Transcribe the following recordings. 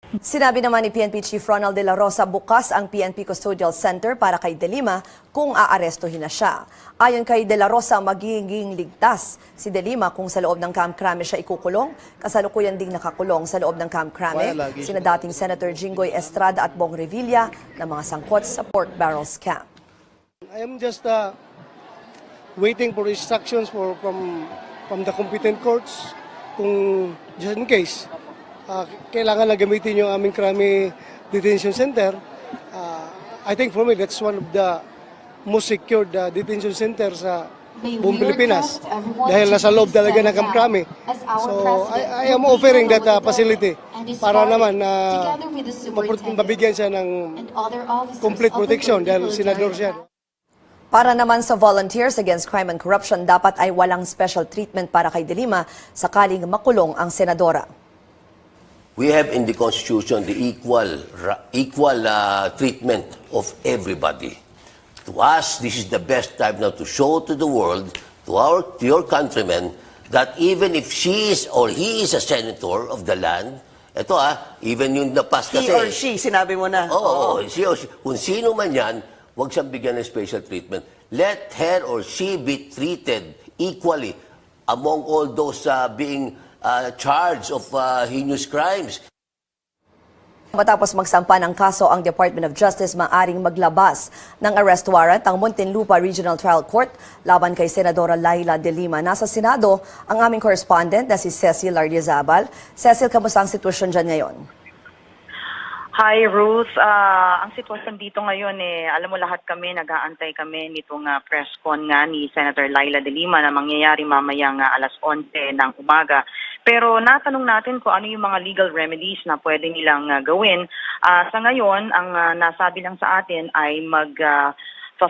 Sinabi naman ni PNP Chief Ronald De La Rosa bukas ang PNP Custodial Center para kay De Lima kung aarestuhin na siya. Ayon kay De La Rosa, magiging ligtas si De Lima kung sa loob ng Camp Crame siya ikukulong. Kasalukuyan ding nakakulong sa loob ng Camp Crame sina dating Senator Jinggoy Estrada at Bong Revilla na mga sangkot sa pork barrel scam. I am just waiting for instructions from the competent courts kung just in case kailangan na gamitin yung aming Crame Detention Center. I think for me, that's one of the most secured detention centers sa buong Pilipinas. Dahil nasa loob talaga ng Camp Crame. So, I am offering that facility para naman mabigyan siya ng complete protection dahil senador siya. Para naman sa Volunteers Against Crime and Corruption, dapat ay walang special treatment para kay De Lima sakaling makulong ang senadora. We have in the Constitution the equal treatment of everybody. To us, this is the best time now to show to the world, to your countrymen, that even if she is or he is a senator of the land, ito even yung napas kasi. He or she, sinabi mo na. Oo, he or she. Kung sino man yan, huwag siyang bigyan ng special treatment. Let her or she be treated equally among all those being charged of heinous crimes. Matapos magsampa ng kaso ang Department of Justice, maaring maglabas ng arrest warrant ang Muntinlupa Regional Trial Court laban kay Senadora Laila De Lima. Nasa Senado ang aming correspondent na si Cecil Lardiazabal. Cecil, kamusta ang sitwasyon dyan ngayon? Hi Ruth, ang sitwasyon dito ngayon alam mo lahat kami, nag-aantay kami nitong press con nga ni Senator Laila De Lima na mangyayari mamayang alas 11 ng umaga. Pero natanong natin kung ano yung mga legal remedies na pwede nilang gawin. Sa ngayon, ang nasabi lang sa atin ay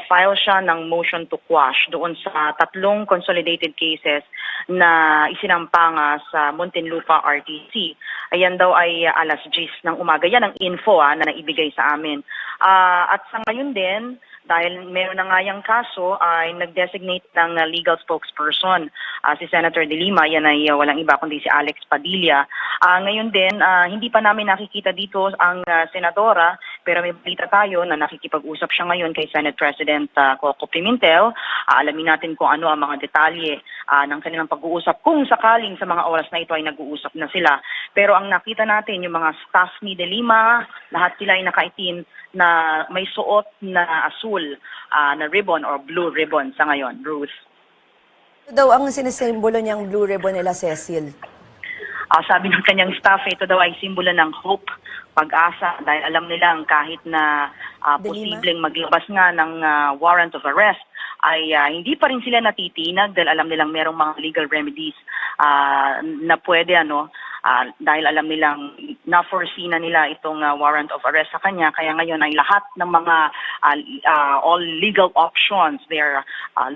file siya ng motion to quash doon sa 3 consolidated cases na isinampa sa Muntinlupa RTC. Ayan daw ay alas 10 ng umaga. Yan ang info na naibigay sa amin. At sa ngayon din, dahil meron na nga yung kaso, ay nag-designate ng legal spokesperson si Senator De Lima. Yan ay walang iba kundi si Alex Padilla. Ngayon din, hindi pa namin nakikita dito ang senadora, pero may balita tayo na nakikipag-usap siya ngayon kay Senate President Coco Pimentel. Alamin natin kung ano ang mga detalye ng kanilang pag-uusap. Kung sakaling sa mga oras na ito ay nag-uusap na sila. Pero ang nakita natin, yung mga staff ni De Lima, lahat sila ay nakaitim na may suot na asul na ribbon or blue ribbon sa ngayon, Ruth. Ito daw ang sinisimbolo niyang blue ribbon nila, Cecil. Sabi ng kanyang staff, ito daw ay simbolo ng hope, pag-asa, dahil alam nilang kahit na posibleng maglabas nga ng warrant of arrest, ay hindi pa rin sila natitinag dahil alam nilang merong mga legal remedies na pwede dahil alam nilang na-foresee na nila itong warrant of arrest sa kanya. Kaya ngayon ay lahat ng mga all legal options they're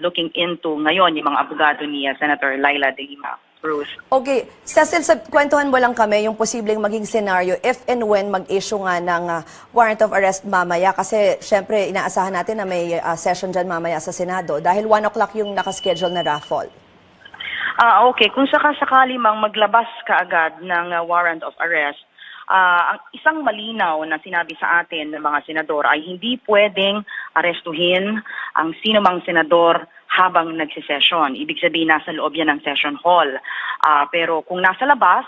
looking into ngayon, yung mga abogado ni Senator Laila De Lima. Bruce. Okay, Cecil, kwentuhan mo lang kami yung posibleng maging scenario if and when mag-issue nga ng warrant of arrest mamaya kasi syempre inaasahan natin na may session dyan mamaya sa Senado dahil 1 o'clock yung nakaschedule na raffle. Okay, kung sakasakali mang maglabas kaagad ng warrant of arrest, ang isang malinaw na sinabi sa atin ng mga senador ay hindi pwedeng arestuhin ang sino mang senador habang nagsisession. Ibig sabihin nasa loob yan ng session hall. Pero kung nasa labas,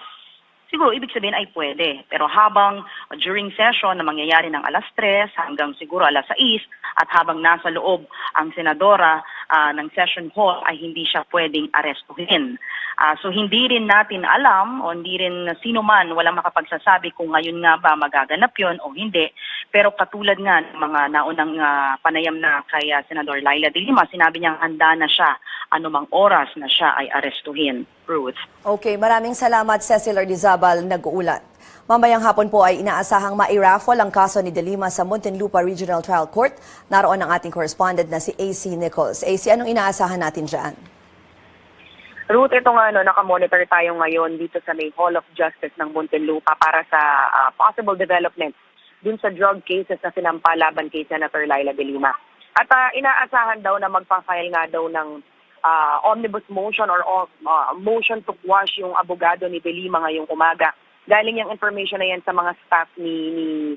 siguro ibig sabihin ay pwede. Pero habang during session na mangyayari ng alas 3 hanggang siguro alas 6 at habang nasa loob ang senadora ng session hall ay hindi siya pwedeng arestuhin. So hindi rin natin alam o hindi rin sino man walang makapagsasabi kung ngayon nga ba magaganap yon o hindi. Pero katulad nga ng mga naunang panayam na kay Senador Laila De Lima, sinabi niyang handa na siya anumang oras na siya ay arestuhin. Ruth. Okay, maraming salamat, Cecil Lardiazabal, nag-uulat. Mamayang hapon po ay inaasahang ma-raffle ang kaso ni De Lima sa Muntinlupa Regional Trial Court. Naroon ang ating correspondent na si AC Nichols. AC, anong inaasahan natin dyan? Ruth, ito nga nakamonitor tayo ngayon dito sa may Hall of Justice ng Muntinlupa para sa possible development dun sa drug cases na sinampa laban kay Senator Laila De Lima. At inaasahan daw na magpa-file nga daw ng omnibus motion or motion to quash yung abogado ni De Lima ngayong umaga. Galing yung information na yan sa mga staff ni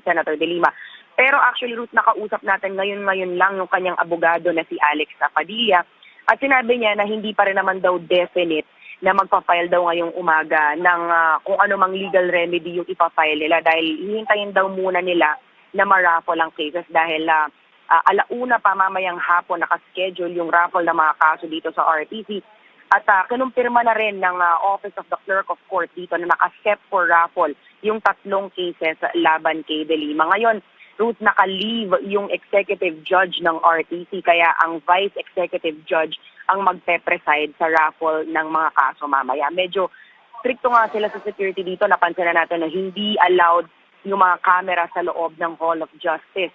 Senator De Lima. Pero actually, Ruth, nakausap natin ngayon lang yung kanyang abogado na si Alex Padilla. At sinabi niya na hindi pa rin naman daw definite na magpa-file daw ngayong umaga ng kung ano mang legal remedy yung ipa-file nila dahil hihintayin daw muna nila na ma-raffle ang cases dahil alauna pa mamayang hapon nakaschedule yung raffle na mga kaso dito sa RTC. At kinumpirma na rin ng Office of the Clerk of Court dito na nakaset for raffle yung 3 cases laban kay De Lima. Ngayon, Ruth, naka-leave yung executive judge ng RTC kaya ang vice executive judge ang magpe-preside sa raffle ng mga kaso mamaya. Medyo stricto nga sila sa security dito. Napansin na natin na hindi allowed yung mga camera sa loob ng Hall of Justice.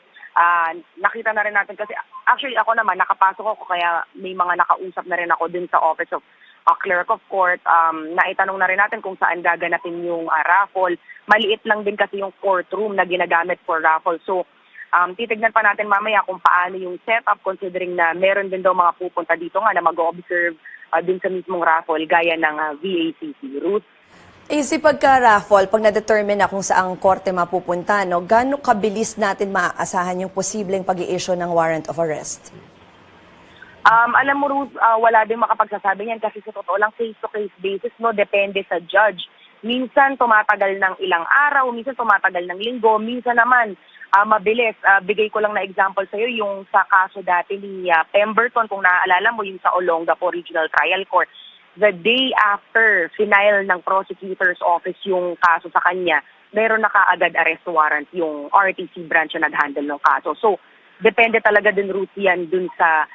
Nakita na rin natin kasi actually ako naman nakapasok ako kaya may mga nakausap na rin ako dun sa Office of Clerk of Court. Naitanong na rin natin kung saan gaganapin yung raffle. Maliit lang din kasi yung courtroom na ginagamit for raffle. So, titignan pa natin mamaya kung paano yung setup considering na meron din daw mga pupunta dito nga na mag-observe din sa mismong raffle gaya ng VACC. Ruth? Easy pagka-raffle, pag na-determine na kung saang korte mapupunta, no, gaano kabilis natin maaasahan yung posibleng pag-i-issue ng warrant of arrest? Alam mo, Ruth, wala din makapagsasabi niyan kasi sa totoo lang face-to-face basis, no, depende sa judge. Minsan tumatagal ng ilang araw, minsan tumatagal ng linggo, minsan naman mabilis. Bigay ko lang na example sa iyo yung sa kaso dati ni Pemberton, kung naaalala mo yung sa Olongapo Regional Trial Court. The day after final ng prosecutor's office yung kaso sa kanya, meron na kaagad arrest warrant yung RTC branch na nag-handle ng kaso. So, depende talaga din, Ruth, yan dun sa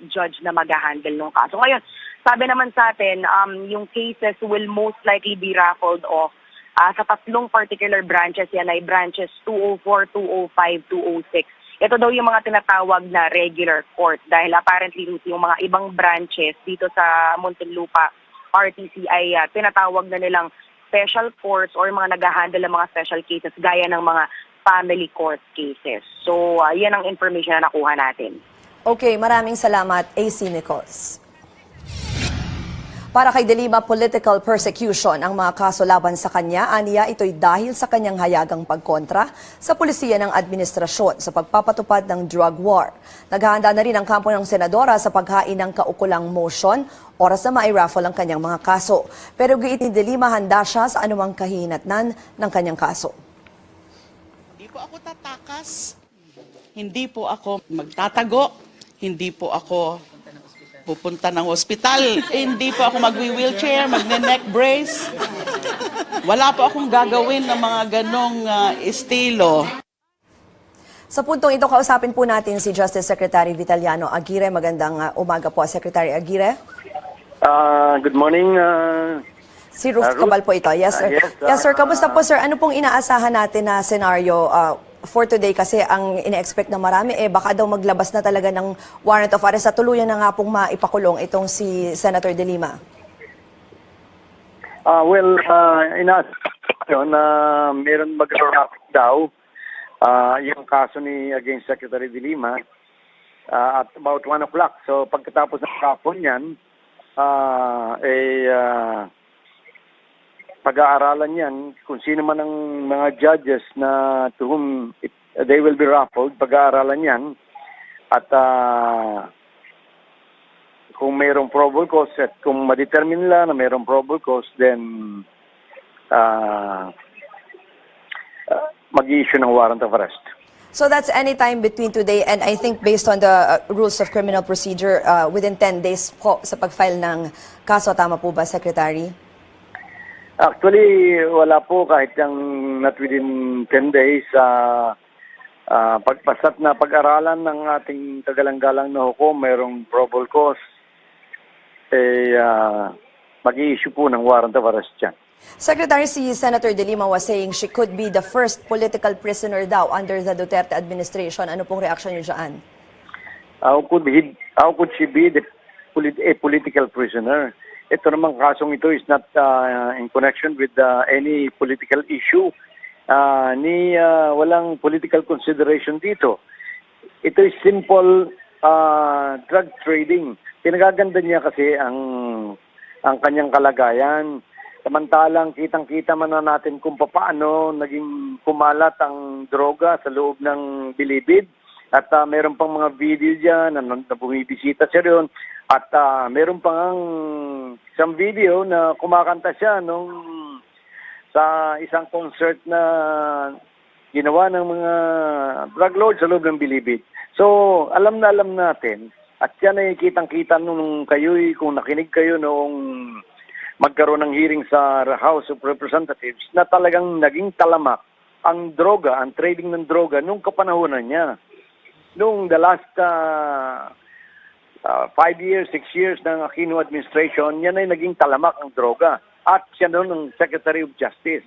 judge na mag-handle ng kaso. Ngayon, sabi naman sa atin, yung cases will most likely be raffled off sa 3 particular branches. Yan ay branches 204, 205, 206. Ito daw yung mga tinatawag na regular court dahil apparently, Ruth, yung mga ibang branches dito sa Muntinlupa, RTC ay tinatawag na nilang special courts or mga nag-handle ng mga special cases gaya ng mga family court cases. So, yan ang information na nakuha natin. Okay, maraming salamat, AC Nichols. Para kay De Lima, political persecution ang mga kaso laban sa kanya. Aniya, ito'y dahil sa kanyang hayagang pagkontra sa pulisiya ng administrasyon sa pagpapatupad ng drug war. Naghahanda na rin ang kampo ng senadora sa paghain ng kaukulang motion oras na mai-raffle ang kanyang mga kaso. Pero giit ni De Lima, handa siya sa anumang kahinatnan ng kanyang kaso. Hindi po ako tatakas, hindi po ako magtatago, hindi po ako pupunta ng ospital. Hindi po ako magwi-wheelchair, magne-neck brace. Wala po akong gagawin ng mga ganong estilo. Sa puntong ito, kausapin po natin si Justice Secretary Vitaliano Aguirre. Magandang umaga po, Secretary Aguirre. Good morning. Si Ruth Cabal po ito. Yes, sir. Yes, sir. Kamusta po, sir? Ano pong inaasahan natin na scenario for today? Kasi ang ine-expect na marami, baka daw maglabas na talaga ng warrant of arrest at tuluyan na nga pong maipakulong itong si Senator De Lima. Inaasahan na meron mag-raffle daw yung kaso ni against Secretary De Lima at about 1 o'clock. So pagkatapos ng raffle niyan, pag-aaralan yan kung sino man ang mga judges na to whom they will be raffled, pag-aaralan yan at kung mayroong probable cause at kung ma-determine nila na mayroong probable cause, then mag-i-issue ng warrant of arrest. So that's anytime between today and I think based on the rules of criminal procedure, within 10 days po sa pag-file ng kaso. Tama po ba, Secretary? Actually, wala po kahit yung not within 10 days. Pagpasat na pag-aralan ng ating kagalang-galang na hukom, mayroong probable cause, mag-i-issue po ng warrant of arrest yan. Secretary, si Senator De Lima was saying she could be the first political prisoner daw under the Duterte administration. Ano pong reaction niyo dyan? How could she be a political prisoner? Ito namang kasong ito is not in connection with any political issue. Walang political consideration dito. Ito is simple drug trading. pinagaganda niya kasi ang kanyang kalagayan. Samantalang kitang-kita man na natin kung paano naging kumalat ang droga sa loob ng Bilibid. At meron pang mga video dyan na bumibisita siya doon. At meron pang isang video na kumakanta siya sa isang concert na ginawa ng mga drug lords sa loob ng Bilibid. So, alam natin, at yan ay kitang-kita nung kung nakinig kayo noong magkaroon ng hearing sa House of Representatives, na talagang naging talamak ang droga, ang trading ng droga nung kapanahonan niya. Nung the last 5 years, 6 years ng Aquino administration, yan ay naging talamak ang droga. At siya noon ang Secretary of Justice.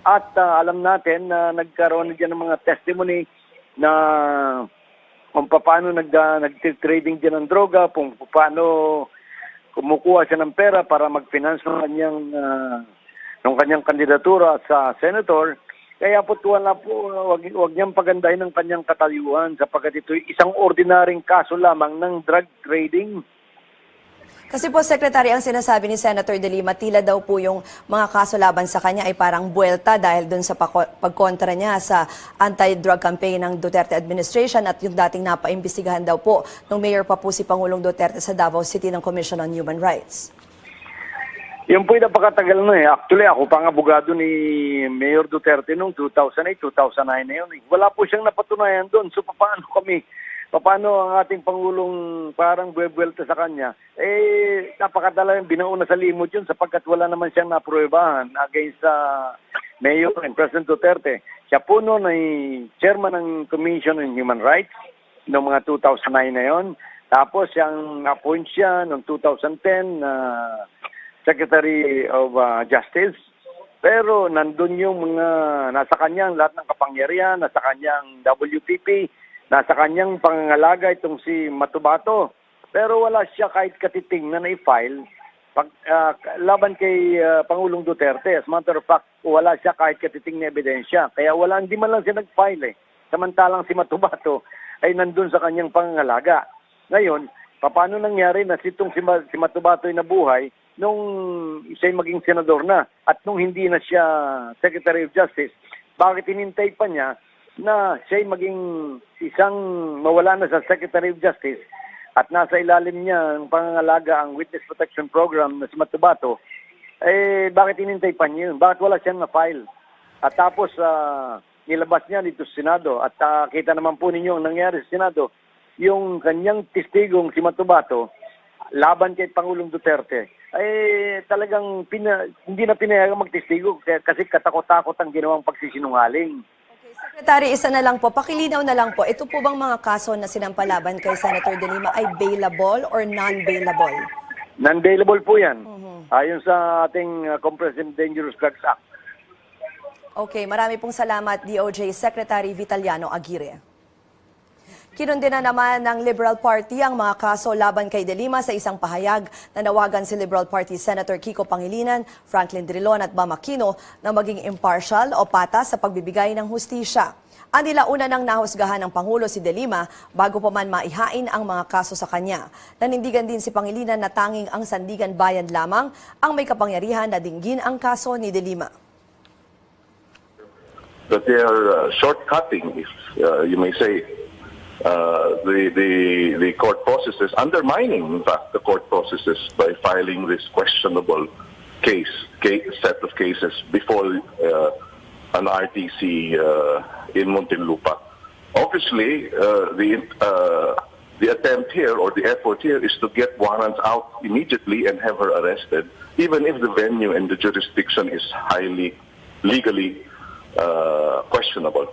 At alam natin na nagkaroon dyan ng mga testimony na kung paano nag-trading dyan ng droga, kung paano kumukuha siya ng pera para mag-finance ng kanyang kandidatura sa senator. Kaya po wag niyang pagandahin ng kanyang katayuan sapagkat ito isang ordinaryong kaso lamang ng drug trading. Kasi po, Secretary, ang sinasabi ni Senator De Lima, tila daw po yung mga kaso laban sa kanya ay parang buwelta dahil dun sa pagkontra niya sa anti-drug campaign ng Duterte administration at yung dating napaimbestigahan daw po nung mayor pa po si Pangulong Duterte sa Davao City ng Commission on Human Rights. Yung po'y napakatagal na eh. Actually, ako pang abogado ni Mayor Duterte noong 2008, 2009 na yun. Wala po siyang napatunayan doon. So, paano ang ating Pangulong parang buwelta sa kanya? Napakadala yung binauna sa limot yun sapagkat wala naman siyang napruebahan against Mayor and President Duterte. Siya po noon ay chairman ng Commission on Human Rights noong mga 2009 na yun. Tapos siyang appoint siya noong 2010 Secretary of Justice. Pero nandun yung mga nasa kanyang lahat ng kapangyarihan, nasa kanyang WPP, nasa kanyang pangangalaga itong si Matubato. Pero wala siya kahit katiting na na-file laban kay Pangulong Duterte. As a matter of fact, wala siya kahit katiting na ebidensya. Kaya hindi man lang siya nag-file eh. Samantalang si Matubato ay nandun sa kanyang pangangalaga. Ngayon, paano nangyari na si Matubato ay nabuhay nung siya'y maging senador na at nung hindi na siya Secretary of Justice? Bakit inintay pa niya na siya'y maging isang mawala na sa Secretary of Justice at nasa ilalim niya ng pangangalaga ang Witness Protection Program na si Matubato? Bakit inintay pa niya yun? Bakit wala siyang na-file? At tapos nilabas niya dito sa Senado at kita naman po ninyo ang nangyari sa Senado. Yung kanyang testigong si Matubato laban kay Pangulong Duterte talagang hindi na pinayagang magtestigo kasi katakot-takot ang ginawang pagsisinungaling. Okay, Secretary, isa na lang po, pakilinaw na lang po, ito po bang mga kaso na sinampalaban kay Senator De Lima ay bailable or non-bailable? Non-bailable po yan. Ayon sa ating Comprehensive Dangerous Drugs Act. Okay, marami pong salamat, DOJ Secretary Vitaliano Aguirre. Kinundina naman ng Liberal Party ang mga kaso laban kay De Lima sa isang pahayag na nawagan si Liberal Party Senator Kiko Pangilinan, Franklin Drilon at Bam Aquino na maging impartial o patas sa pagbibigay ng hustisya. Anilauna nang nahusgahan ng Pangulo si De Lima bago pa man maihain ang mga kaso sa kanya. Nanindigan din si Pangilinan na tanging ang Sandigan Bayan lamang ang may kapangyarihan na dinggin ang kaso ni De Lima. That they are shortcutting, if you may say, the court processes, undermining, in fact, the court processes by filing this questionable set of cases before an RTC in Muntinlupa. Obviously, the attempt here or the effort here is to get warrants out immediately and have her arrested, even if the venue and the jurisdiction is highly legally questionable.